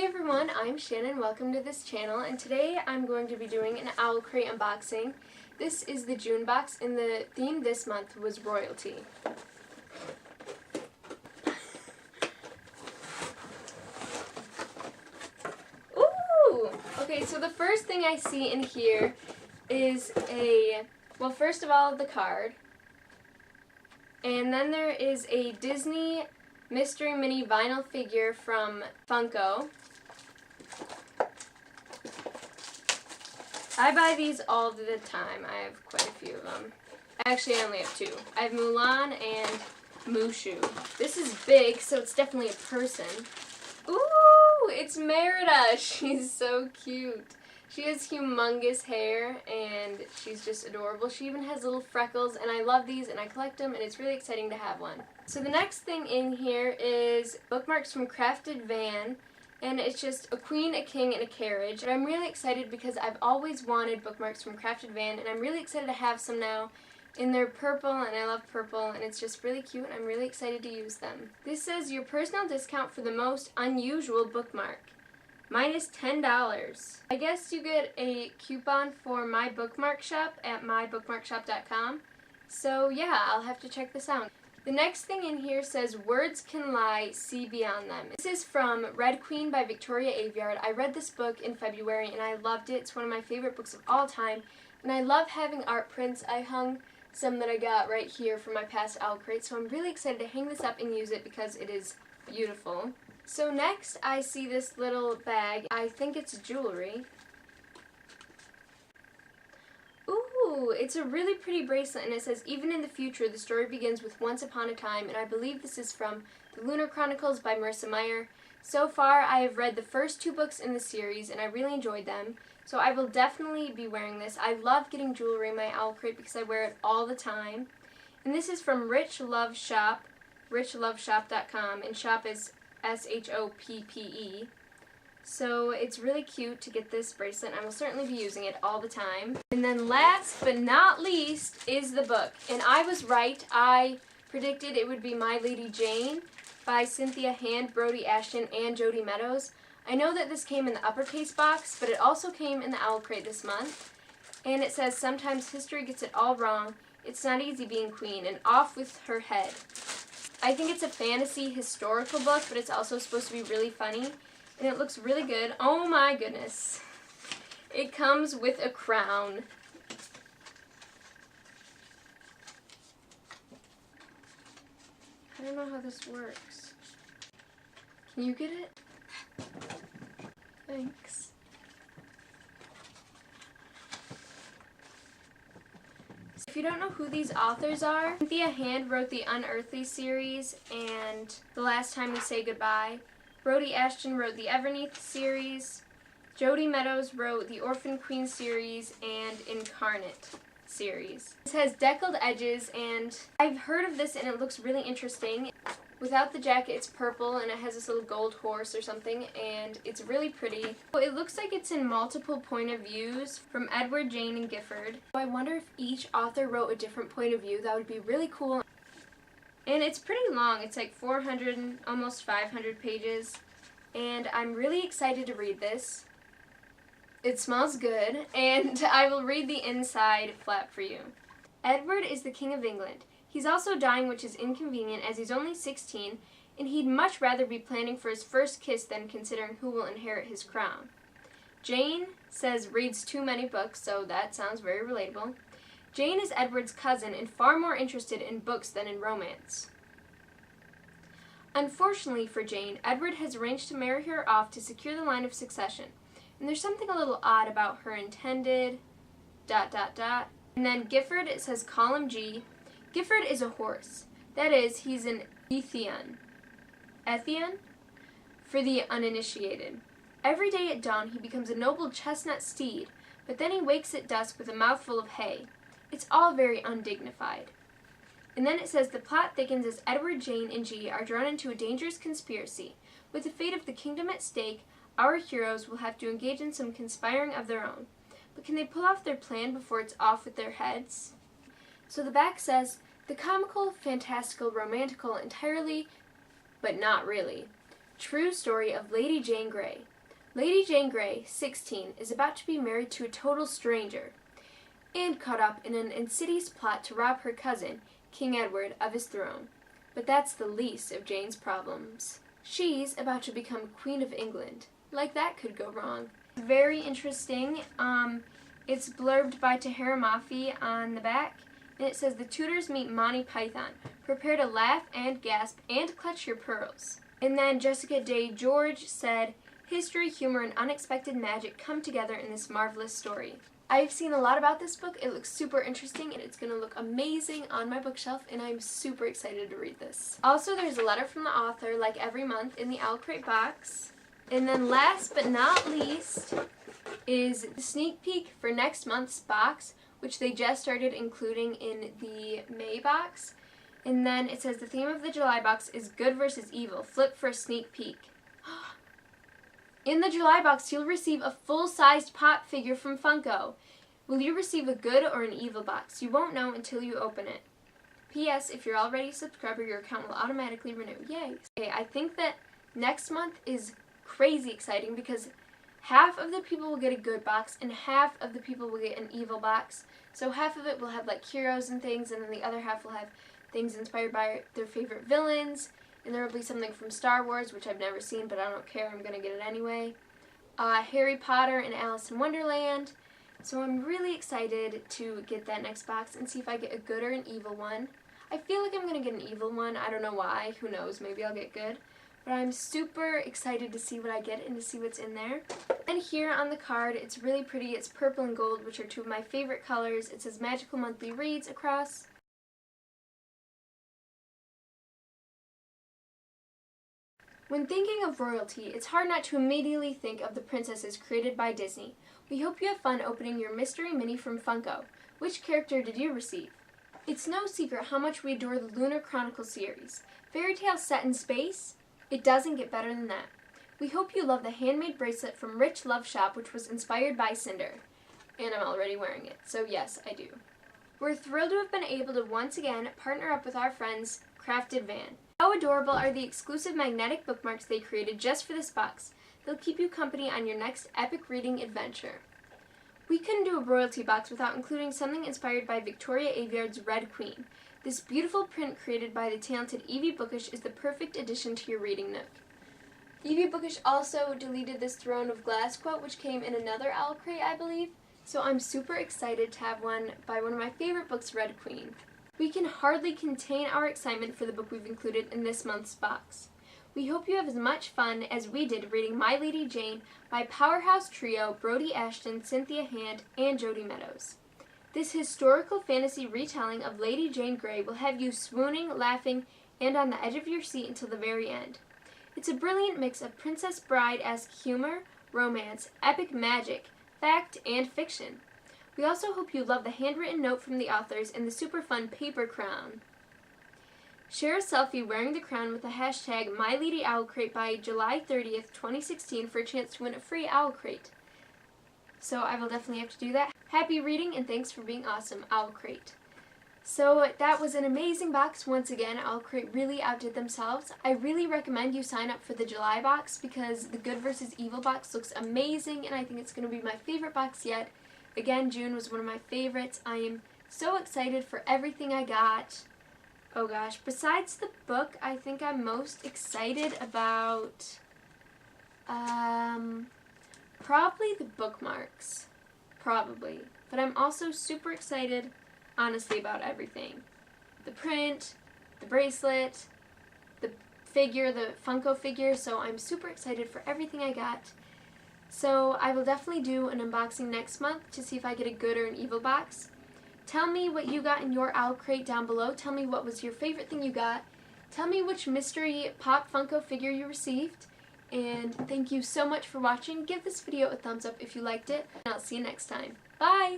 Hey everyone, I'm Shannon. Welcome to this channel, and today I'm going to be doing an Owlcrate unboxing. This is the June box, and the theme this month was royalty. Ooh! Okay, so the first thing I see in here is well, first of all, the card. And then there is a Disney Mystery Mini vinyl figure from Funko. I buy these all the time. I have quite a few of them. Actually, I only have two. I have Mulan and Mushu. This is big, so it's definitely a person. Ooh, it's Merida. She's so cute. She has humongous hair, and she's just adorable. She even has little freckles, and I love these, and I collect them, and it's really exciting to have one. So the next thing in here is bookmarks from Crafted Van, and it's just a queen, a king, and a carriage. And I'm really excited because I've always wanted bookmarks from Crafted Van, and I'm really excited to have some now. And they're purple, and I love purple, and it's just really cute, and I'm really excited to use them. This says your personal discount for the most unusual bookmark. Minus $10. I guess you get a coupon for my bookmark shop at mybookmarkshop.com. So yeah, I'll have to check this out. The next thing in here says, Words Can Lie, See Beyond Them. This is from Red Queen by Victoria Aveyard. I read this book in February and I loved it. It's one of my favorite books of all time. And I love having art prints. I hung some that I got right here from my past Owlcrate, so I'm really excited to hang this up and use it because it is beautiful. So next I see this little bag. I think it's jewelry. Ooh, it's a really pretty bracelet, and it says, Even in the future, the story begins with Once Upon a Time, and I believe this is from The Lunar Chronicles by Marissa Meyer. So far, I have read the first two books in the series, and I really enjoyed them, so I will definitely be wearing this. I love getting jewelry in my Owlcrate because I wear it all the time. And this is from Rich Love Shop, richloveshop.com, and shop is S-H-O-P-P-E. So it's really cute to get this bracelet. I will certainly be using it all the time. And then last but not least is the book. And I was right. I predicted it would be My Lady Jane by Cynthia Hand, Brody Ashton, and Jody Meadows. I know that this came in the uppercase box, but it also came in the Owlcrate this month. And it says, Sometimes history gets it all wrong. It's not easy being queen, and off with her head. I think it's a fantasy historical book, but it's also supposed to be really funny. And it looks really good. Oh my goodness. It comes with a crown. I don't know how this works. Can you get it? Thanks. If you don't know who these authors are, Cynthia Hand wrote the Unearthly series and The Last Time We Say Goodbye. Brody Ashton wrote the Everneath series. Jody Meadows wrote the Orphan Queen series and Incarnate series. This has deckled edges, and I've heard of this and it looks really interesting. Without the jacket, it's purple and it has this little gold horse or something, and it's really pretty. It looks like it's in multiple point of views from Edward, Jane, and Gifford. I wonder if each author wrote a different point of view. That would be really cool. And it's pretty long. It's like 400, almost 500 pages. And I'm really excited to read this. It smells good. And I will read the inside flap for you. Edward is the King of England. He's also dying, which is inconvenient as he's only 16, and he'd much rather be planning for his first kiss than considering who will inherit his crown. Jane says reads too many books, so that sounds very relatable. Jane is Edward's cousin and far more interested in books than in romance. Unfortunately for Jane, Edward has arranged to marry her off to secure the line of succession. And there's something a little odd about her intended ... And then Gifford, it says call him G. Gifford is a horse. That is, he's an Ethian. Ethian? For the uninitiated. Every day at dawn he becomes a noble chestnut steed, but then he wakes at dusk with a mouthful of hay. It's all very undignified. And then it says the plot thickens as Edward, Jane, and G are drawn into a dangerous conspiracy. With the fate of the kingdom at stake, our heroes will have to engage in some conspiring of their own. But can they pull off their plan before it's off with their heads? So the back says, the comical, fantastical, romantical, entirely, but not really, true story of Lady Jane Grey. Lady Jane Grey, 16, is about to be married to a total stranger and caught up in an insidious plot to rob her cousin, King Edward, of his throne. But that's the least of Jane's problems. She's about to become Queen of England. Like that could go wrong. Very interesting. It's blurbed by Tahira Mafi on the back, and it says, "The tutors meet Monty Python. Prepare to laugh and gasp and clutch your pearls." And then Jessica Day George said, "History, humor, and unexpected magic come together in this marvelous story." I've seen a lot about this book. It looks super interesting, and it's going to look amazing on my bookshelf, and I'm super excited to read this. Also, there's a letter from the author, like every month, in the Owlcrate box. And then last but not least is the sneak peek for next month's box, which they just started including in the May box. And then it says the theme of the July box is good versus evil. Flip for a sneak peek. In the July box, you'll receive a full-sized pop figure from Funko. Will you receive a good or an evil box? You won't know until you open it. P.S. If you're already a subscriber, your account will automatically renew. Yay! Okay, I think that next month is crazy exciting because half of the people will get a good box and half of the people will get an evil box. So half of it will have like heroes and things, and then the other half will have things inspired by their favorite villains. And there will be something from Star Wars, which I've never seen, but I don't care. I'm going to get it anyway. Harry Potter and Alice in Wonderland. So I'm really excited to get that next box and see if I get a good or an evil one. I feel like I'm going to get an evil one. I don't know why. Who knows? Maybe I'll get good. But I'm super excited to see what I get and to see what's in there. And here on the card, it's really pretty. It's purple and gold, which are two of my favorite colors. It says Magical Monthly Reads across. When thinking of royalty, it's hard not to immediately think of the princesses created by Disney. We hope you have fun opening your mystery mini from Funko. Which character did you receive? It's no secret how much we adore the Lunar Chronicles series. Fairy tale set in space? It doesn't get better than that. We hope you love the handmade bracelet from Rich Love Shop, which was inspired by Cinder. And I'm already wearing it, so yes, I do. We're thrilled to have been able to once again partner up with our friends, Crafted Van. How adorable are the exclusive magnetic bookmarks they created just for this box. They'll keep you company on your next epic reading adventure. We couldn't do a royalty box without including something inspired by Victoria Aveyard's Red Queen. This beautiful print created by the talented Evie Bookish is the perfect addition to your reading nook. Evie Bookish also deleted this Throne of Glass quote, which came in another Owlcrate, I believe. So I'm super excited to have one by one of my favorite books, Red Queen. We can hardly contain our excitement for the book we've included in this month's box. We hope you have as much fun as we did reading My Lady Jane by powerhouse trio Brody Ashton, Cynthia Hand, and Jodi Meadows. This historical fantasy retelling of Lady Jane Grey will have you swooning, laughing, and on the edge of your seat until the very end. It's a brilliant mix of Princess Bride-esque humor, romance, epic magic, fact, and fiction. We also hope you love the handwritten note from the authors and the super fun paper crown. Share a selfie wearing the crown with the hashtag MyLadyOwlcrate by July 30th, 2016 for a chance to win a free Owlcrate. So I will definitely have to do that. Happy reading and thanks for being awesome, Owlcrate. So that was an amazing box once again. Owlcrate really outdid themselves. I really recommend you sign up for the July box because the Good vs. Evil box looks amazing and I think it's going to be my favorite box yet. Again, June was one of my favorites. I am so excited for everything I got. Oh gosh, besides the book, I think I'm most excited about probably the bookmarks. Probably. But I'm also super excited, honestly, about everything. The print, the bracelet, the figure, the Funko figure, so I'm super excited for everything I got. So I will definitely do an unboxing next month to see if I get a good or an evil box. Tell me what you got in your Owlcrate down below. Tell me what was your favorite thing you got. Tell me which mystery pop Funko figure you received. And thank you so much for watching. Give this video a thumbs up if you liked it. And I'll see you next time. Bye!